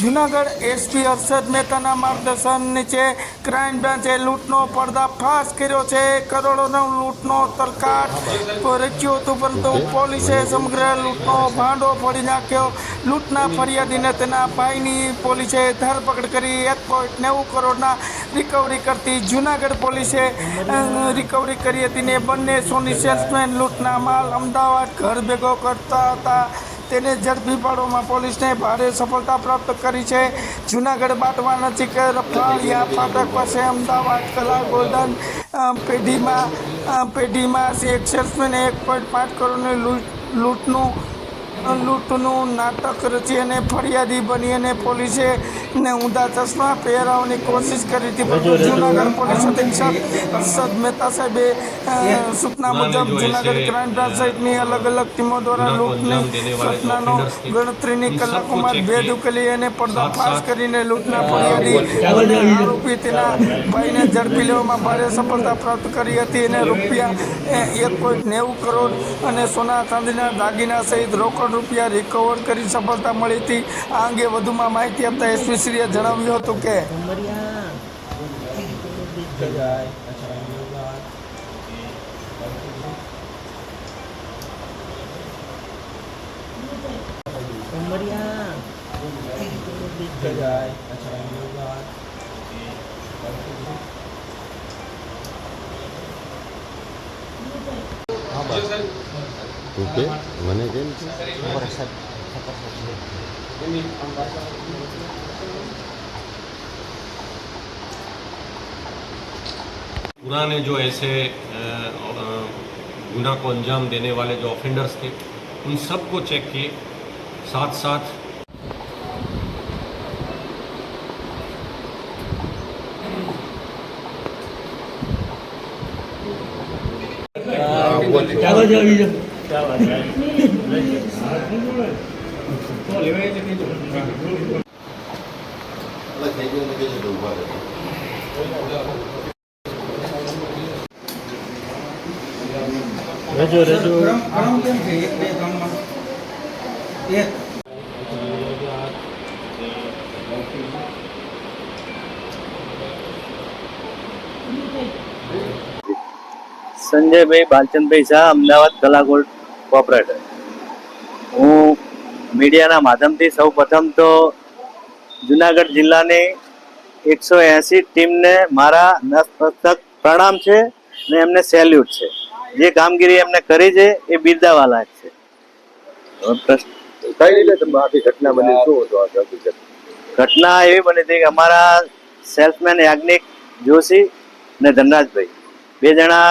Junagadh SP Harshad મહેતાના માર્ગદર્શન નીચે ક્રાઇમ બ્રાન્ચે લૂંટનો પર્દાફાશ કર્યો છે. કરોડોનો લૂંટનો તરખાટ રચ્યો હતો, પરંતુ પોલીસે સમગ્ર લૂંટનો ભાંડો ફોડી નાખ્યો. લૂંટના ફરિયાદીને તેના ભાઈની પોલીસે ધરપકડ કરી 1.90 કરોડના રિકવરી કરતી જૂનાગઢ પોલીસે રિકવરી કરી હતી ને બંને સોની સેલ્સમેન લૂંટના માલ અમદાવાદ ઘર ભેગો કરતા હતા તેને ઝડપી પાડવામાં પોલીસને ભારે સફળતા પ્રાપ્ત કરી છે. જૂનાગઢ બાટવા નજીક રફાળિયા ફાટક પાસે અમદાવાદ કલા ગોલ્ડન પેઢીમાં એક સેલ્સમેને 1.5 કરોડની લૂંટનું નાટક રચી અને ફરિયાદી બની અને પોલીસે ઊંધા ચશ્મા પહેરાવવાની કોશિશ કરી હતી. પરંતુ જૂનાગઢ પોલીસ અધિક્ષક હર્ષદ મહેતા સાહેબે સૂચના મુજબ જૂનાગઢ ક્રાઇમ બ્રાન્ચ સહિતની અલગ અલગ ટીમો દ્વારા લૂંટની ઘટનાનો ગણતરીની કલાકોમાં ભેદ ઉકેલી અને પર્દાફાશ કરીને લૂંટના ફરિયાદી અને આરોપી તેના ભાઈને ઝડપી લેવામાં ભારે સફળતા પ્રાપ્ત કરી હતી અને રૂપિયા 1.90 કરોડ અને સોના ચાંદીના દાગીના સહિત રોકડ રૂપિયા રિકવર કરી સફળતા મળી હતી. આ અંગે વધુમાં માહિતી આપતા એસપી શ્રીએ જણાવ્યું હતું કે ઓકે મને કેમ છે पुराने जो ऐसे गुनाह को अंजाम देने वाले जो ऑफेंडर्स थे उन सब को चेक किए, साथ साथ સંજયભાઈ બાલચંદભાઈ શાહ, અમદાવાદ કલા ગોલ્ડ કોર્પોરેટર. હું મીડિયાના માધ્યમથી સૌ પ્રથમ તો જુનાગઢ જિલ્લાની 180 ટીમને મારા નતમસ્તક પ્રણામ છે ને એમને સેલ્યુટ છે. જે કામગીરી એમને કરી છે એ બિરદાવાલા છે. ઘટના એવી બની હતી કે અમારા સેલ્સમેન યાજ્ઞિક જોશી ને ધનરાજભાઈ બે જણા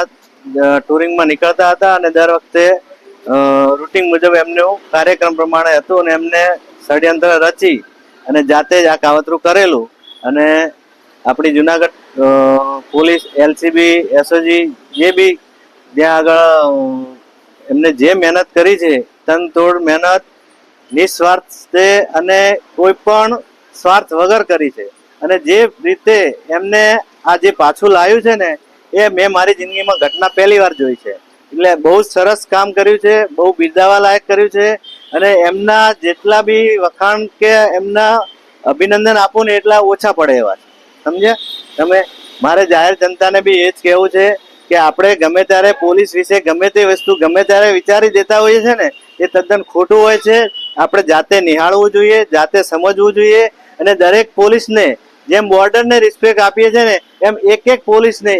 ટુરિંગમાં નીકળતા હતા અને દર વખતે રૂટિંગ મુજબ એમનું કાર્યક્રમ પ્રમાણે હતું અને એમને ષડયંત્ર રચી અને જાતે જ આ કાવતરું કરેલું. અને આપણી જુનાગઢ પોલીસ, એલસીબી, એસઓજી જે બી ત્યાં આગળ એમને જે મહેનત કરી છે, તનતોડ મહેનત, નિસ્વાર્થ અને કોઈ પણ સ્વાર્થ વગર કરી છે. અને જે રીતે એમને આ જે પાછું લાવ્યું છે ને એ મેં મારી જિંદગીમાં ઘટના પહેલી વાર જોઈ છે. એટલે બહુ સરસ કામ કર્યું છે, બહુ બિરદાવા લાયક કર્યું છે. અને એમના જેટલા બી વખાણ કે એમના અભિનંદન આપું ને એટલા ઓછા પડે એવા છે. સમજ્યા તમે? મારે જાહેર જનતાને બી એ જ કહેવું છે કે આપણે ગમે ત્યારે પોલીસ વિશે ગમે તે વસ્તુ ગમે ત્યારે વિચારી દેતા હોઈએ છે ને એ તદ્દન ખોટું હોય છે. આપણે જાતે નિહાળવું જોઈએ, જાતે સમજવું જોઈએ. અને દરેક પોલીસને જેમ બોર્ડરને રિસ્પેક્ટ આપીએ છીએ ને એમ એક એક પોલીસને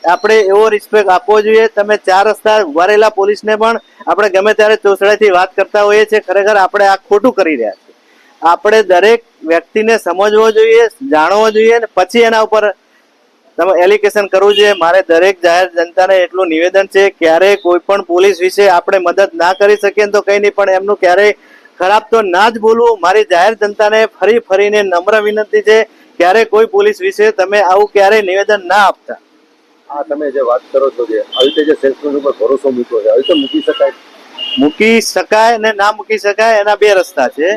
આપણે એવો રિસ્પેક્ટ આપવો જોઈએ. તમે 4 રસ્તા ઉભા રહેલા પોલીસને પણ આપણે ગમે ત્યારે ચોસડાઈથી વાત કરતા હોઈએ છીએ. ખરેખર આપણે આ ખોટું કરી રહ્યા છીએ. આપણે દરેક વ્યક્તિને સમજવો જોઈએ, જાણવો જોઈએ અને પછી એના ઉપર તમે એલિગેશન કરવું જોઈએ. મારે દરેક જાહેર જનતાને એટલું નિવેદન છે, ક્યારેય કોઈ પણ પોલીસ વિશે આપણે મદદ ના કરી શકીએ તો કંઈ નહીં, પણ એમનું ક્યારેય ખરાબ તો ના જ બોલવું. મારી જાહેર જનતાને ફરીને નમ્ર વિનંતી છે, ક્યારેય કોઈ પોલીસ વિશે તમે આવું ક્યારેય નિવેદન ના આપતા. આ તમે જે વાત કરો છો કે આવી રીતે જે સેલ્સમેન ઉપર ભરોસો મૂક્યો છે, આવી રીતે મૂકી શકાય ને ના મૂકી શકાય, એના 2 રસ્તા છે.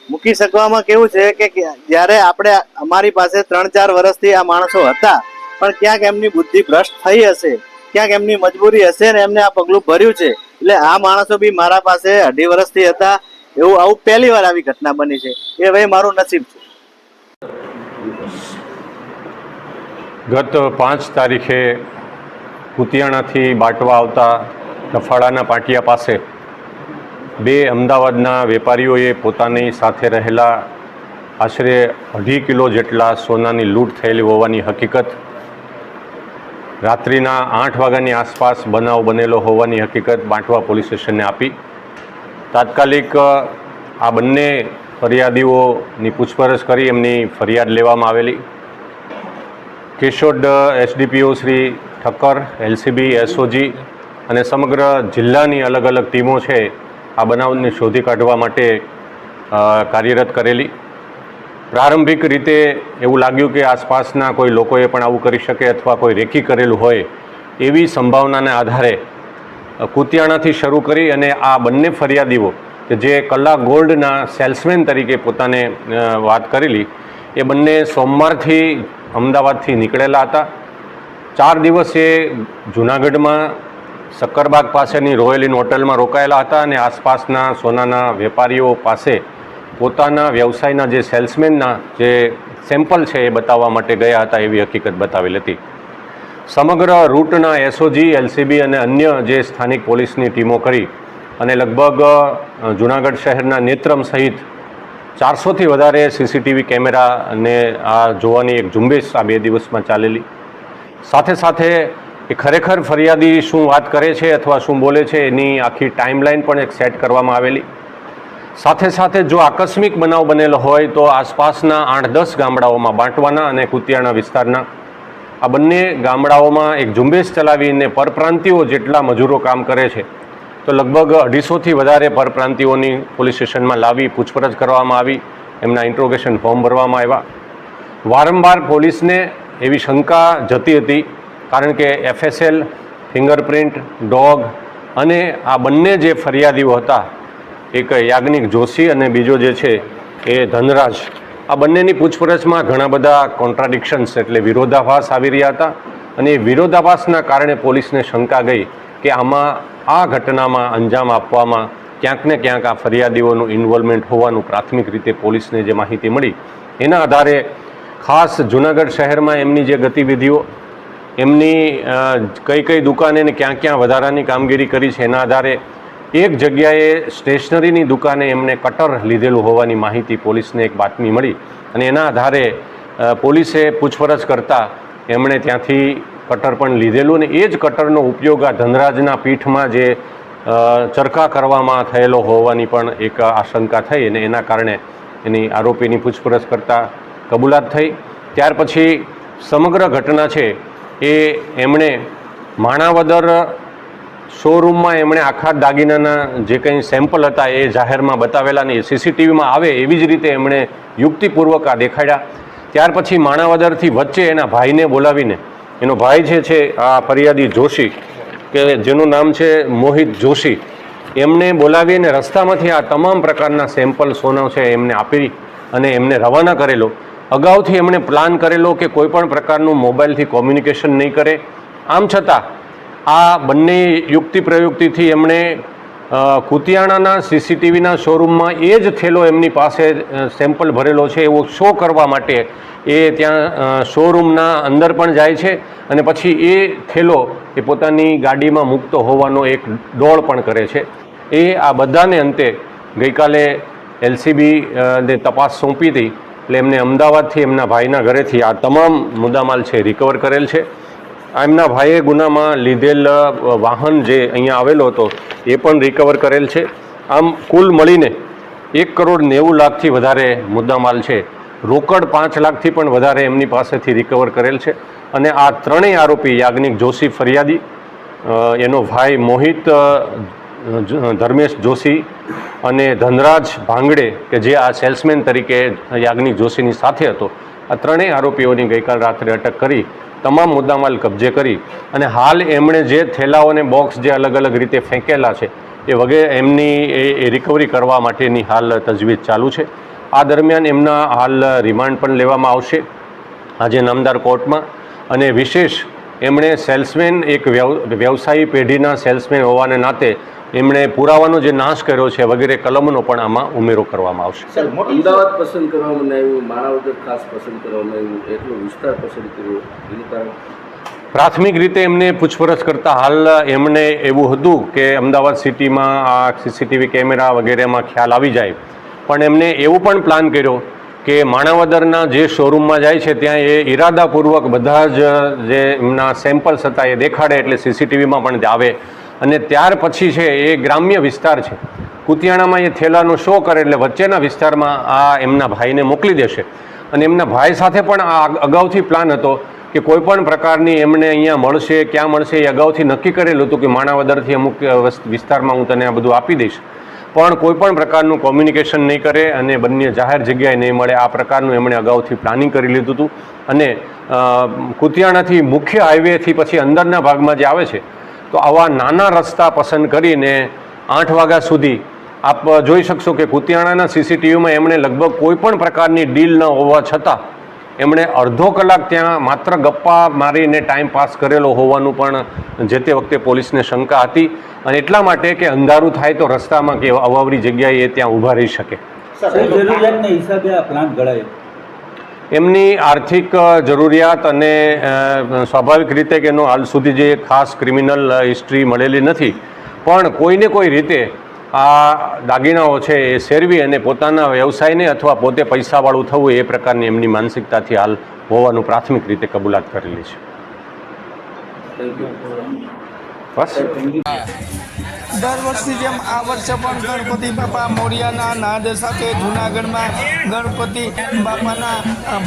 મૂકી શકવામાં કેવું છે કે જ્યારે આપણે અમારી પાસે 3-4 વર્ષથી આ માણસો હતા, પણ ક્યાંક એમની બુદ્ધિ ભ્રષ્ટ થઈ હશે ક્યાંક એમની મજબૂરી હશે ને એમને આ પગલું ભર્યું છે. એટલે આ માણસો બી મારા પાસે 2.5 વર્ષથી હતા. એવું આવું પહેલી વાર આવી ઘટના બની છે. એ ભાઈ મારું નસીબ છે. ગત 5 તારીખે કુતિયાણાથી બાટવા આવતા ડફાળાના પાટિયા પાસે 2 અમદાવાદના વેપારીઓએ પોતાની સાથે રહેલા આશરે 2.5 કિલો જેટલા સોનાની લૂંટ થયેલી હોવાની હકીકત રાત્રિના 8 વાગ્યાની આસપાસ બનાવ બનેલો હોવાની હકીકત બાંટવા પોલીસ સ્ટેશનને આપી. તાત્કાલિક આ બંને ફરિયાદીઓની પૂછપરછ કરી એમની ફરિયાદ લેવામાં આવેલી. Keshod SDPO Shri Thakkar, LCB, SOG અને સમગ્ર જિલ્લાની અલગ અલગ ટીમો છે આ બનાવને શોધી કાઢવા માટે કાર્યરત કરેલી. પ્રારંભિક રીતે એવું લાગ્યું કે આસપાસના કોઈ લોકોએ પણ આવું કરી શકે અથવા કોઈ રેકી કરેલું હોય એવી સંભાવનાને આધારે કુતિયાણાથી શરૂ કરી અને આ બંને ફરિયાદીઓ કે જે કલા ગોલ્ડના સેલ્સમેન તરીકે પોતાને વાત કરેલી એ બંને સોમવારથી અમદાવાદથી નીકળેલા હતા. 4 દિવસ એ જૂનાગઢમાં સક્કરબાગ પાસેની રોયલ ઇન હોટલમાં રોકાયેલા હતા અને આસપાસના સોનાના વેપારીઓ પાસે પોતાના વ્યવસાયના જે સેલ્સમેનના જે સેમ્પલ છે એ બતાવવા માટે ગયા હતા એવી હકીકત બતાવેલ હતી. સમગ્ર રૂટના એસઓજી, એલસીબી અને અન્ય જે સ્થાનિક પોલીસની ટીમો કરી અને લગભગ જૂનાગઢ શહેરના નેત્રમ સહિત 400થી વધારે સીસીટીવી કેમેરાને આ જોવાની એક ઝુંબેશ આ 2 દિવસમાં ચાલેલી. સાથે સાથે એ ખરેખર ફરિયાદી શું વાત કરે છે અથવા શું બોલે છે એની આખી ટાઈમલાઈન પણ એક સેટ કરવામાં આવેલી. સાથે સાથે જો આકસ્મિક બનાવ બનેલો હોય તો આસપાસના 8-10 ગામડાઓમાં બાંટવાના અને કુતિયાણા વિસ્તારના આ બંને ગામડાઓમાં એક ઝુંબેશ ચલાવીને પરપ્રાંતિઓ જેટલા મજૂરો કામ કરે છે તો લગભગ 250થી વધારે પરપ્રાંતિઓની પોલીસ સ્ટેશનમાં લાવી પૂછપરછ કરવામાં આવી. એમના ઇન્ટ્રોગેશન ફોર્મ ભરવામાં આવ્યા. વારંવાર પોલીસને એવી શંકા જતી હતી કારણ કે FSL, ફિંગરપ્રિન્ટ, ડોગ અને આ બંને જે ફરિયાદીઓ હતા, એક યાજ્ઞિક જોશી અને બીજો જે છે એ ધનરાજ, આ બંનેની પૂછપરછમાં ઘણા બધા કોન્ટ્રાડિક્શન્સ એટલે વિરોધાભાસ આવી રહ્યા હતા અને એ વિરોધાભાસના કારણે પોલીસને શંકા ગઈ કે આમાં આ ઘટનામાં અંજામ આપવામાં ક્યાંક ને ક્યાંક આ ફરિયાદીઓનું ઇન્વોલ્વમેન્ટ હોવાનું પ્રાથમિક રીતે પોલીસને જે માહિતી મળી એના આધારે ખાસ જૂનાગઢ શહેરમાં એમની જે ગતિવિધિઓ, એમની કઈ કઈ દુકાને ને ક્યાં ક્યાં વધારાની કામગીરી કરી છે એના આધારે એક જગ્યાએ સ્ટેશનરીની દુકાને એમને કટર લીધેલું હોવાની માહિતી પોલીસને એક બાતમી મળી અને એના આધારે પોલીસે પૂછપરછ કરતાં એમણે ત્યાંથી કટર પણ લીધેલું અને એ જ કટરનો ઉપયોગ આ ધનરાજના પીઠમાં જે ચરખા કરવામાં થયેલો હોવાની પણ એક આશંકા થઈ અને એના કારણે એની આરોપીની પૂછપરછ કરતાં કબૂલાત થઈ. ત્યાર પછી સમગ્ર ઘટના છે એ એમણે માણાવદર શોરૂમમાં એમણે આખા દાગીનાના જે કંઈ સેમ્પલ હતા એ જાહેરમાં બતાવેલા ને સીસીટીવીમાં આવે એવી જ રીતે એમણે યુક્તિપૂર્વક આ દેખાડ્યા. ત્યાર પછી માણાવદરથી વચ્ચે એના ભાઈને બોલાવીને, એનો ભાઈ જે છે આ ફરિયાદી જોશી કે જેનું નામ છે મોહિત જોશી, એમને બોલાવીને રસ્તામાંથી આ તમામ પ્રકારના સેમ્પલ સોના છે એમને આપી અને એમને રવાના કરેલો. અગાઉથી એમણે પ્લાન કરેલો કે કોઈ પણ પ્રકારનું મોબાઈલથી કોમ્યુનિકેશન નહીં કરે. આમ છતાં આ બંને યુક્તિ પ્રયુક્તિથી એમણે કુતિયાણાના સીસીટીવીના શોરૂમમાં એ જ થેલો એમની પાસે સેમ્પલ ભરેલો છે એવો શો કરવા માટે એ ત્યાં શોરૂમના અંદર પણ જાય છે અને પછી એ થેલો એ પોતાની ગાડીમાં મૂકતો હોવાનો એક ડોળ પણ કરે છે. એ આ બધાને અંતે ગઈકાલે LCB ને તપાસ સોંપી હતી એટલે એમને અમદાવાદથી એમના ભાઈના ઘરેથી આ તમામ મુદ્દામાલ છે રિકવર કરેલ છે. એમના ભાઈએ ગુનામાં લીધેલ વાહન જે અહીંયા આવેલો હતો એ પણ રિકવર કરેલ છે. આમ કુલ મળીને 1,90,00,000થી વધારે મુદ્દામાલ છે. રોકડ 5 લાખથી પણ વધારે એમની પાસેથી રિકવર કરેલ છે. અને આ ત્રણેય આરોપી યાજ્ઞિક જોશી ફરિયાદી, એનો ભાઈ મોહિત ધર્મેશ જોશી અને ધનરાજ ભાંગડે કે જે આ સેલ્સમેન તરીકે યાજ્ઞિક જોશીની સાથે હતો, આ ત્રણેય આરોપીઓની ગઈકાલ રાત્રે અટક કરી તમામ મુદ્દામાલ કબજે કરી અને હાલ એમણે જે થેલાઓને બોક્સ જે અલગ અલગ રીતે ફેંકેલા છે એ વગેરે એમની એ રિકવરી કરવા માટેની હાલ તજવીજ ચાલુ છે. આ દરમિયાન એમના હાલ રિમાન્ડ પણ લેવામાં આવશે આજે નામદાર કોર્ટમાં અને વિશેષ એમણે સેલ્સમેન એક વ્યવસાયી પેઢીના સેલ્સમેન હોવાને નાતે એમણે પુરાવાનો જે નાશ કર્યો છે વગેરે કલમનો પણ આમાં ઉમેરો કરવામાં આવશે. અમદાવાદ પસંદ કરવામાં આવ્યું, માણાવદર ખાસ પસંદ કરવામાં આવ્યું, એટલો વિસ્તાર પસંદ કર્યો, એનું કારણ? પ્રાથમિક રીતે એમને પૂછપરછ કરતાં હાલ એમને એવું હતું કે અમદાવાદ સિટીમાં આ સીસીટીવી કેમેરા વગેરેમાં ખ્યાલ આવી જાય, પણ એમને એવું પણ પ્લાન કર્યો કે માણાવદરના જે શોરૂમમાં જાય છે ત્યાં એ ઈરાદાપૂર્વક બધા જ જે એમના સેમ્પલ્સ હતા એ દેખાડે એટલે સીસીટીવીમાં પણ આવે, અને ત્યાર પછી છે એ ગ્રામ્ય વિસ્તાર છે, કુતિયાણામાં એ થેલાનો શો કરે એટલે વચ્ચેના વિસ્તારમાં આ એમના ભાઈને મોકલી દેશે. અને એમના ભાઈ સાથે પણ આ અગાઉથી પ્લાન હતો કે કોઈ પણ પ્રકારની એમને અહીંયા મળશે, ક્યાં મળશે એ અગાઉથી નક્કી કરેલું હતું કે માણાવદરથી અમુક વિસ્તારમાં હું તને આ બધું આપી દઈશ, પણ કોઈ પણ પ્રકારનું કોમ્યુનિકેશન નહીં કરે અને બંને જાહેર જગ્યાએ નહીં મળે, આ પ્રકારનું એમણે અગાઉથી પ્લાનિંગ કરી લીધું હતું. અને કુતિયાણાથી મુખ્ય હાઈવેથી પછી અંદરના ભાગમાં જે આવે છે તો આવા નાના રસ્તા પસંદ કરીને 8 વાગ્યા સુધી આપ જોઈ શકશો કે કુતિયાણાના સીસીટીવીમાં એમણે લગભગ કોઈ પણ પ્રકારની ડીલ ન હોવા છતાં એમણે અડધો કલાક ત્યાં માત્ર ગપ્પા મારીને ટાઈમ પાસ કરેલો હોવાનું પણ જે તે વખતે પોલીસને શંકા હતી, અને એટલા માટે કે અંધારું થાય તો રસ્તામાં કે અવાવરી જગ્યાએ એ ત્યાં ઊભા રહી શકે. જરૂરિયાતના હિસાબે આ પ્લાન ઘડાયો. એમની આર્થિક જરૂરિયાત અને સ્વાભાવિક રીતે કે એનો હાલ સુધી જે ખાસ ક્રિમિનલ હિસ્ટ્રી મળેલી નથી, પણ કોઈને કોઈ રીતે આ દાગીનાઓ છે એ સેરવી અને પોતાના વ્યવસાયને અથવા પોતે પૈસાવાળું થવું એ પ્રકારની એમની માનસિકતાથી હાલ હોવાનું પ્રાથમિક રીતે કબૂલાત કરેલી છે. બસ દર વર્ષની જેમ આ વર્ષે પણ ગણપતિ બાપા મોરિયાના નાદ સાથે જૂનાગઢમાં ગણપતિ બાપાના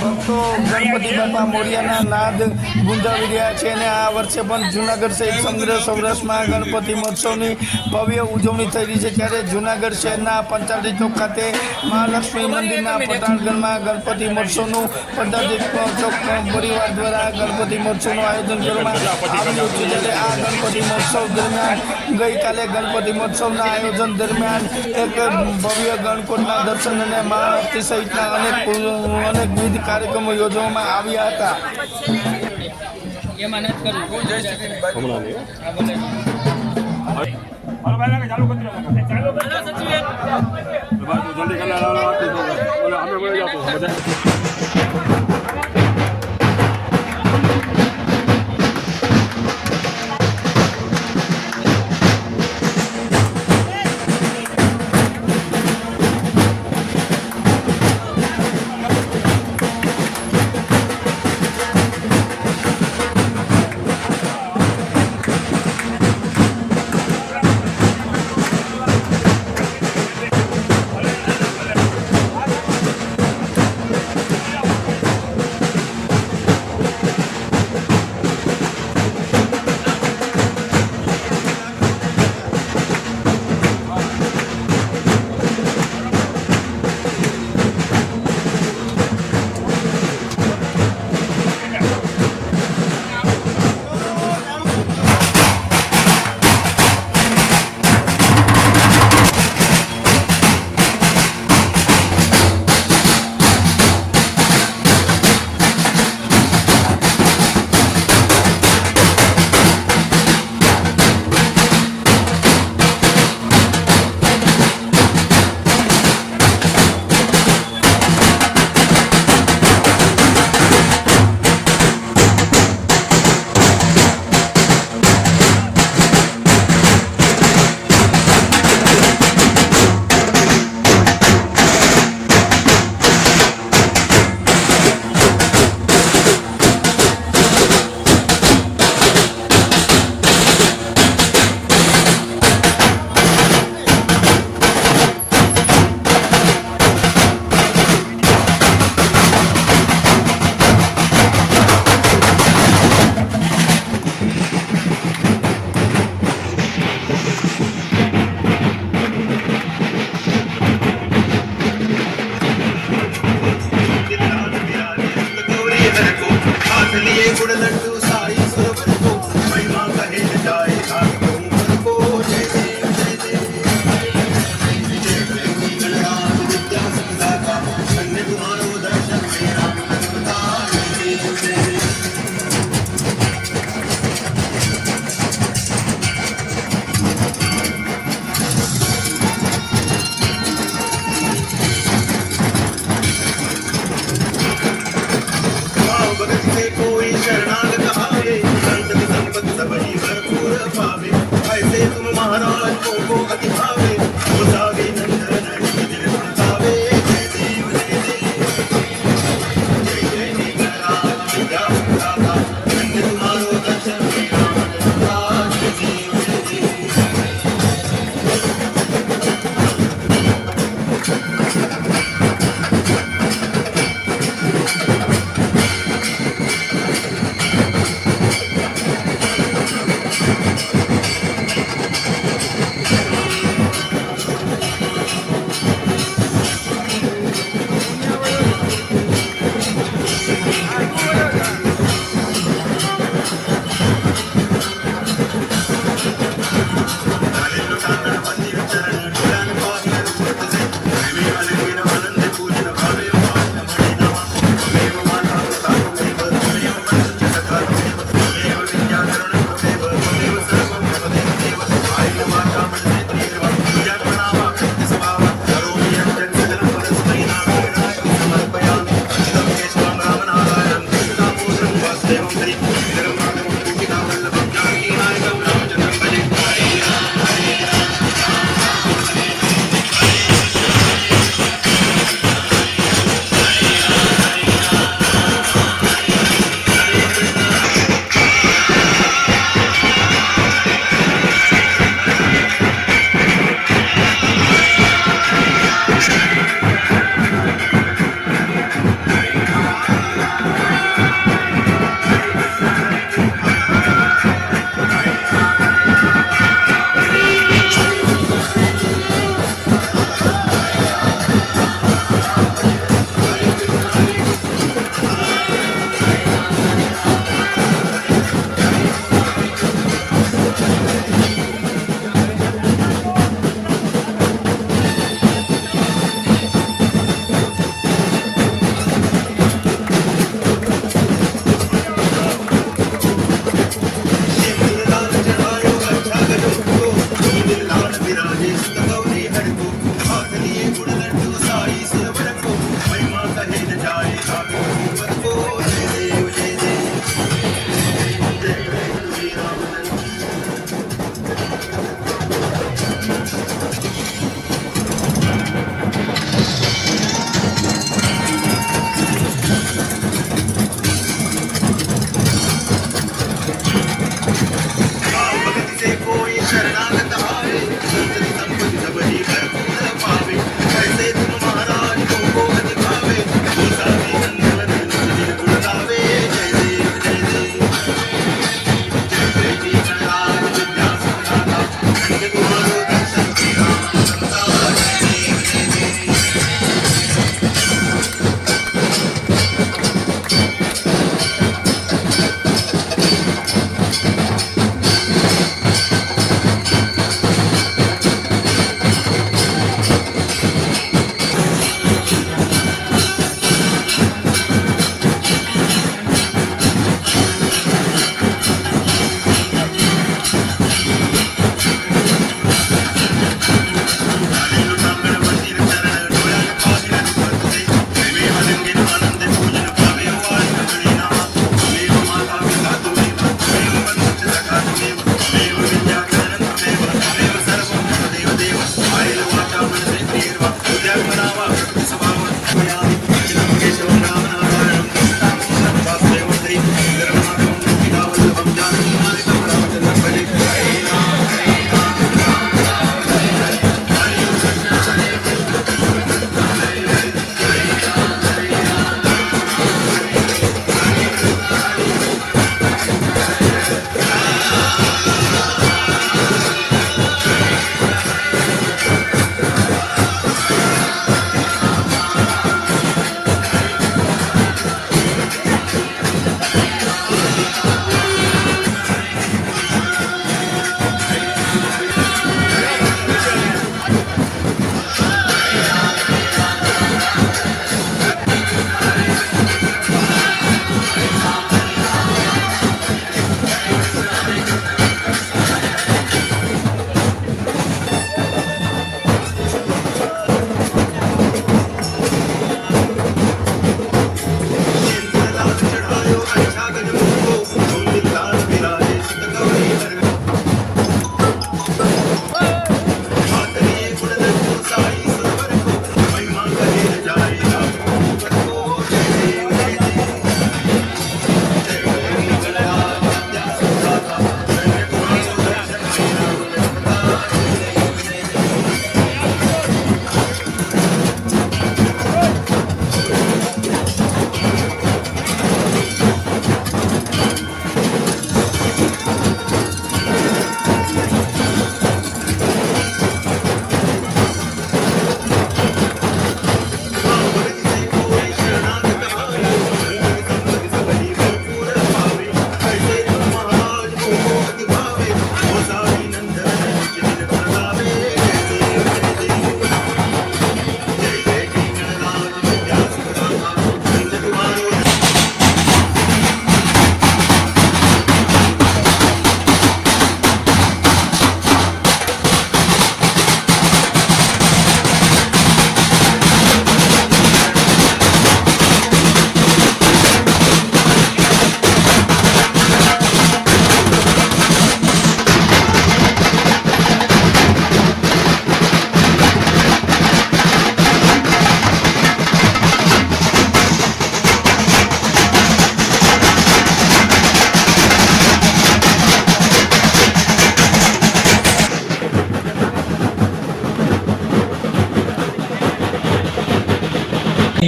ભક્તો ગણપતિ બાપા મોરિયાના નાદ ગુંજાવી રહ્યા છે, અને આ વર્ષે પણ જૂનાગઢ સહિત સમગ્ર સૌરાષ્ટ્રમાં ગણપતિ મહોત્સવની ભવ્ય ઉજવણી થઈ રહી છે. ત્યારે જૂનાગઢ શહેરના પંચાયતી ચોક ખાતે મહાલક્ષ્મી મંદિરના પટાણગઢમાં ગણપતિ મહોત્સવનું પંચાયતી ચોક પરિવાર દ્વારા ગણપતિ મહોત્સવનું આયોજન કરવામાં આવ્યું છે. ત્યારે આ ગણપતિ મહોત્સવ દરમિયાન ગઈકાલે ગણપતિ મહોત્સવના આયોજન દરમિયાન એક ભવ્ય ગણકોટના દર્શન અને મહાઆરતી સહિતના અનેકવિધ કાર્યક્રમો યોજવામાં આવ્યા હતા.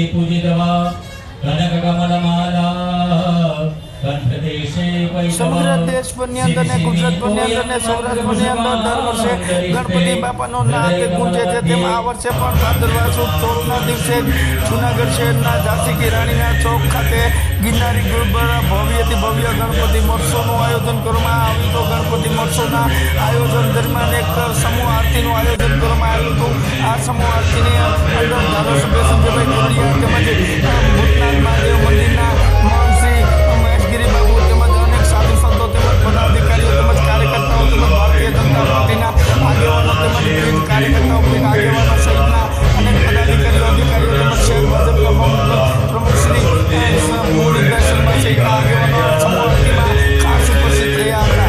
मूर्ति पूजितवा कनककमलमाला कंठदेशे સમગ્ર દેશભરની અંદર ને ગુજરાતભરની અંદર ને સૌરાષ્ટ્રની અંદર દર વર્ષે ગણપતિ બાપાનો નાદ ગુંજે છે તેમ આ વર્ષે પણ ભાદરવા સુદ 16ના દિવસે જૂનાગઢ શહેરના ઝાંસી કી રાણીના ચોક ખાતે ગિરનારી ગુરુદ્વારા ભવ્યથી ભવ્ય ગણપતિ મહોત્સવનું આયોજન કરવામાં આવ્યું હતું. ગણપતિ મહોત્સવના આયોજન દરમિયાન એક સમૂહ આરતીનું આયોજન કરવામાં આવ્યું હતું. આ સમૂહ આરતીની અંદર ધારાસભ્ય સંજયભાઈ કોડિયા તેમજ ભૂતનાથ મહાદેવ મંદિરના મહંતશ્રી મહેશગીરી બાબુ તેમજ અનેક સાધુ સંતો તેમજ પદાધિકારીઓ તેમજ કાર્યકર્તાઓ તેમજ ભારતીય જનતા પાર્ટીના આગેવાનો તેમજ વિવિધ કાર્યકર્તાઓ આગેવાનો સહિતના અનેક પદાધિકારીઓ અધિકારીઓ તેમજ શહેર ભાજપના પ્રમુખ શ્રી મોહનભાઈ શર્મા સહિતના આગેવાનો સમૂહ આરતીમાં ખાસ ઉપસ્થિત રહ્યા હતા.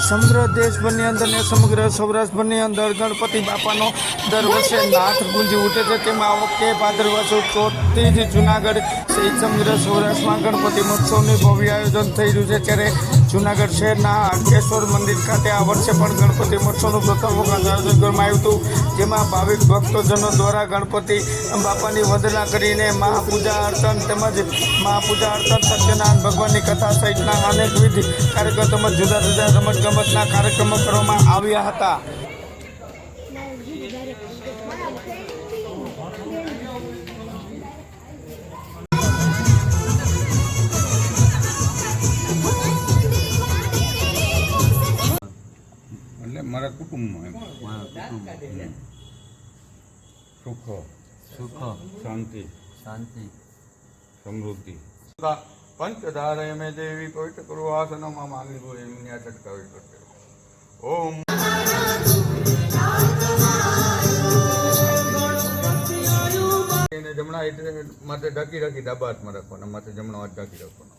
સમગ્ર દેશભરની અંદર ને સમગ્ર સૌરાષ્ટ્રની અંદર ગણપતિ બાપાનો દર વર્ષે નાથ ગુંજી ઉઠે છે. તેમાં આ વખતે ભાદરવા સુદ 14થી જ જૂનાગઢ સહિત સમગ્ર સૌરાષ્ટ્રમાં ગણપતિ મહોત્સવનું ભવ્ય આયોજન થઈ રહ્યું છે. ત્યારે જૂનાગઢ શહેરના હાટકેશ્વર મંદિર ખાતે આ વર્ષે પણ ગણપતિ મહોત્સવનું પ્રથમ વખત આયોજન કરવામાં આવ્યું હતું. જેમાં ભાવિક ભક્તજનો દ્વારા ગણપતિ બાપાની વંદના કરીને મહાપૂજા અર્ચન તેમજ મહાપૂજા અર્ચન સત્યનારાયણ ભગવાનની કથા સહિતના અનેકવિધ કાર્યક્રમ તેમજ જુદા જુદા રમતગમતના કાર્યક્રમો કરવામાં આવ્યા હતા. એટલે મારા કુટુંબમાં સુખ શાંતિ સમૃદ્ધિ પંચધારય મેં દેવી પવિત્ર કરું આસનમાં માંગી ગો એમની આ છટકાવી કરશે. ઓમ જમણા હાથ માથે ઢાંકી રાખી ડાબા હાથમાં રાખવાના, માથે જમણો હાથ ઢાંકી રાખવાનો.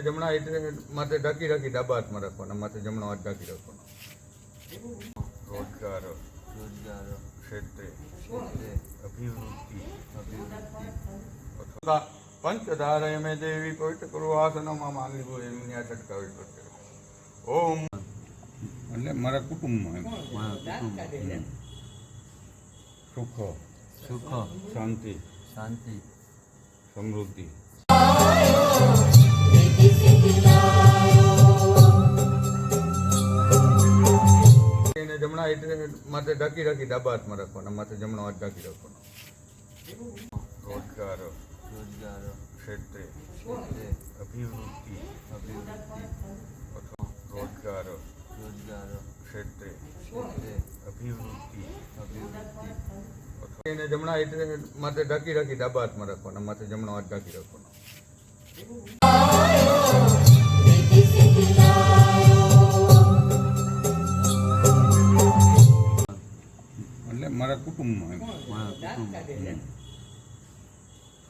જમણા હાથ માથે ઢાંકી રાખી ડાબા હાથમાં રાખવાના, માથે જમણો હાથ ઢાંકી રાખવાનો. રોજગાર ક્ષેત્રે અભિવૃદ્ધિ પંચધારય મેં દેવી પવિત્ર કરું આસનમાં માંગી ગો એમની આ છટકાવી કરશે. ઓમ એટલે મારા કુટુંબમાં સુખ શાંતિ સમૃદ્ધિ જમણા હાથ માથે ઢાંકી રાખી ડાબા હાથમાં રાખવાના, માથે જમણો હાથ ઢાંકી રાખવાનો. રોજગાર ક્ષેત્રે અભિવૃદ્ધિ રોજગાર ક્ષેત્રે અભિવૃદ્ધિ જમણા હાથ માથે ઢાંકી રાખી ડાબા હાથમાં રાખવાના, માથે જમણો હાથ ઢાંકી રાખવાનો. કુટુંબમાં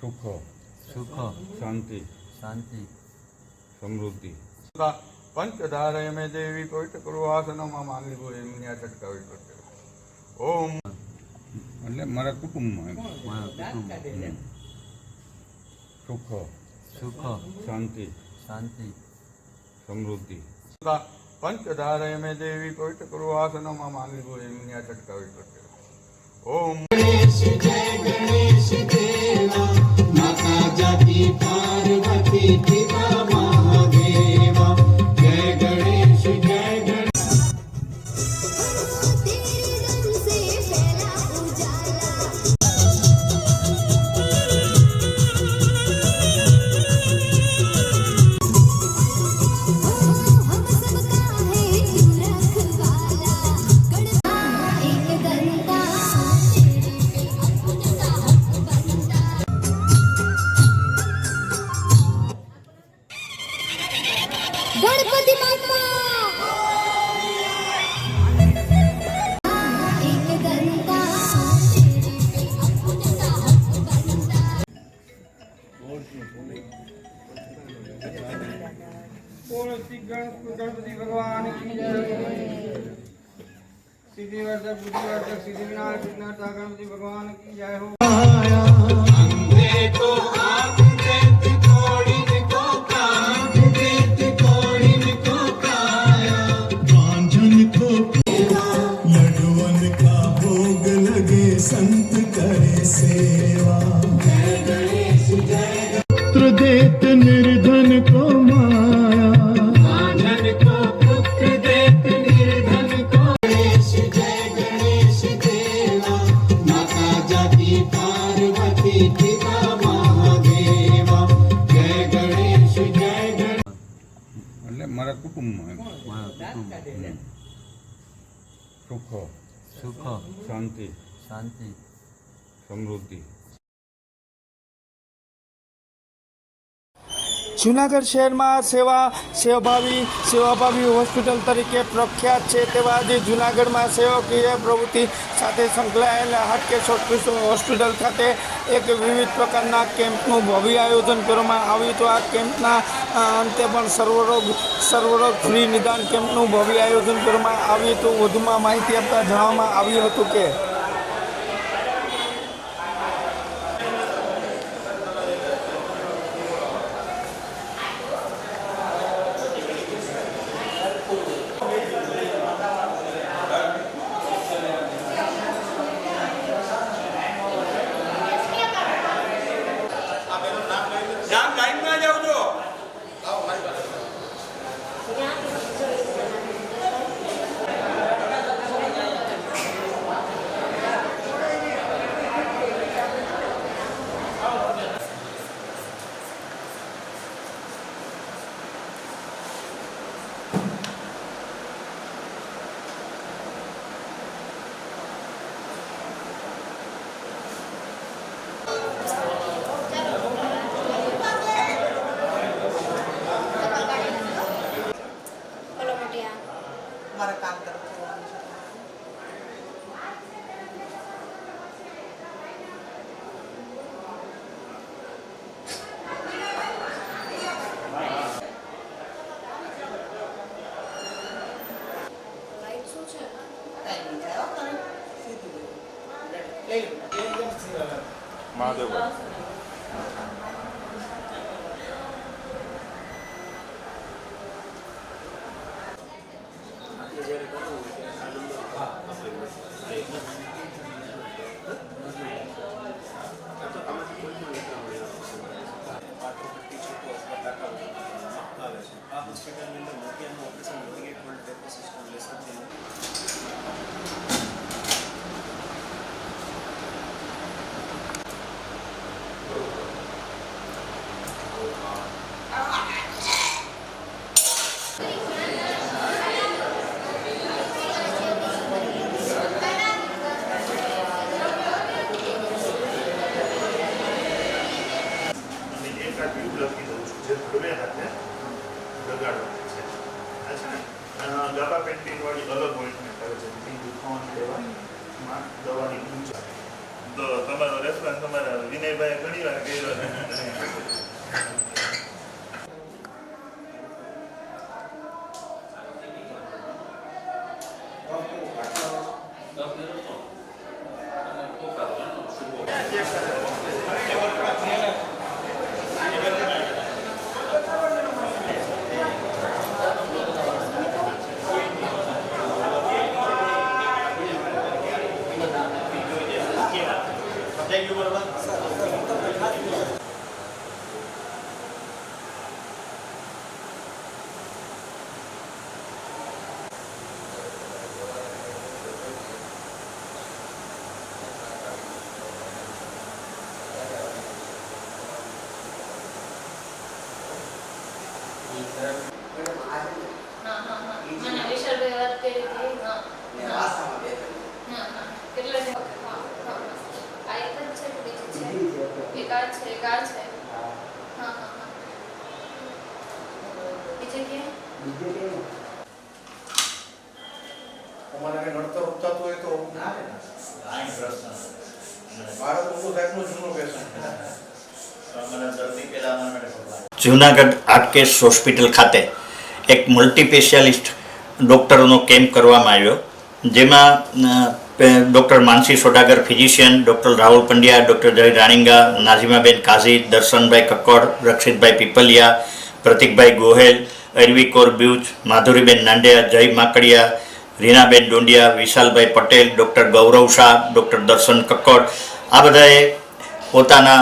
સુખ શાંતિ સમૃદ્ધિ પંચધારય મેં દેવી પવિત્ર કરુણાસનમાં માંગી હોય એમની આ છટકાવી કરશે. ઓમ એટલે મારા કુટુંબમાં સુખ શાંતિ સમૃદ્ધિ પંચધારય મેં દેવી પવિત્ર કરુણાસનમાં માંગી હોય એમની આ છટકાવી કરશે. ઓમ ગણપતિ બાપ્પા ગણપતિ ભગવાન કી જય. સિદ્ધિવર્ધક બુદ્ધિવર્ધક સિદ્ધિ વિનાયક વિઘ્નહર્તા ગણપતિ ભગવાન કી જય હો. देत निर्धन को माया धन को पुत्र देत निर्धन को. गणेश जय गणेश देवा माता जाति पार्वती पिता महादेवा जय गणेश जय गणेश. એટલે મારા કુટુંબમાં સુખ શાંતિ સમૃદ્ધિ. જૂનાગઢ શહેરમાં સેવાભાવી હોસ્પિટલ તરીકે પ્રખ્યાત છે તેવા આજે જૂનાગઢમાં સેવાકીય પ્રવૃત્તિ સાથે સંકળાયેલા હાટકેશ્વર હોસ્પિટલ ખાતે એક વિવિધ પ્રકારના કેમ્પનું ભવ્ય આયોજન કરવામાં આવ્યું હતું. આ કેમ્પના અંતે પણ સર્વરોગ ફ્રી નિદાન કેમ્પનું ભવ્ય આયોજન કરવામાં આવ્યું હતું. વધુમાં માહિતી આપતા જણાવવામાં આવ્યું હતું કે મહાદેવ ગરબા પેન્ટિંગ વાળી અલગ ઓઇન્ટમેન્ટ આવે છે, દુખાવાનું લેવા તો તમારો રેસ્પોન્સ તમારા વિનયભાઈ ઘણી વાર કર્યો છે. મને વિશાલભાઈ વાત કરી હતી. કેટલા છે? આ એક જ છે કે બીજી છે? એક આ છે, એક આ છે. બીજે કે તમારે નડતર થતું હોય તો બાળક ઊંધું થાય એટલું જૂનું પેશન્ટ. જૂનાગઢ આર્ટકેસ હોસ્પિટલ ખાતે એક મલ્ટી સ્પેશિયાલિસ્ટ ડૉક્ટરોનો કેમ્પ કરવામાં આવ્યો, જેમાં doctor Mansi Sodagar physician, doctor Rahul Pandya, doctor Jay Raninga, નાઝીમાબેન કાઝી, દર્શનભાઈ કક્કડ, રક્ષિતભાઈ પીપલિયા, પ્રતિકભાઈ ગોહેલ, અરવી કૌર બ્યુચ, માધુરીબેન નાંડિયા, જય માકડિયા, રીનાબેન ડોંડિયા, વિશાલભાઈ પટેલ, ડૉક્ટર ગૌરવ શાહ, ડૉક્ટર દર્શન કક્કડ, આ બધાએ પોતાના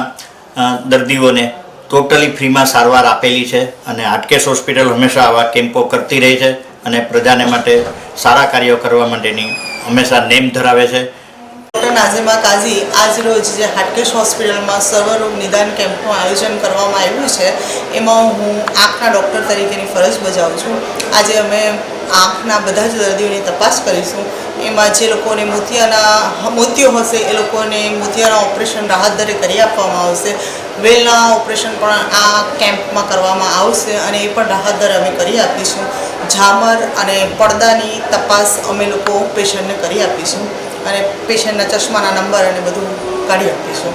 દર્દીઓને ટોટલી ફ્રીમાં સારવાર આપેલી છે. અને હાટકેશ હોસ્પિટલ હંમેશા આવા કેમ્પો કરતી રહી છે અને પ્રજાને માટે સારા કાર્યો કરવા માટેની હંમેશા નેમ ધરાવે છે. ડૉક્ટર નાઝીમા કાઝી આજ રોજ જે હાટકેશ હોસ્પિટલમાં સર્વરોગ નિદાન કેમ્પનું આયોજન કરવામાં આવ્યું છે, એમાં હું આંખના ડૉક્ટર તરીકેની ફરજ બજાવું છું. આજે અમે આંખના બધા જ દર્દીઓની તપાસ કરીશું. એમાં જે લોકોને મોતિયો હશે એ લોકોને મોતિયાના ઓપરેશન રાહત દરે કરી આપવામાં આવશે. વેલના ઓપરેશન પણ આ કેમ્પમાં કરવામાં આવશે અને એ પણ રાહત દરે અમે કરી આપીશું. ઝામર અને પડદાની તપાસ અમે લોકો પેશન્ટને કરી આપીશું અને પેશન્ટના ચશ્માના નંબર અને બધું કાઢી આપીશું.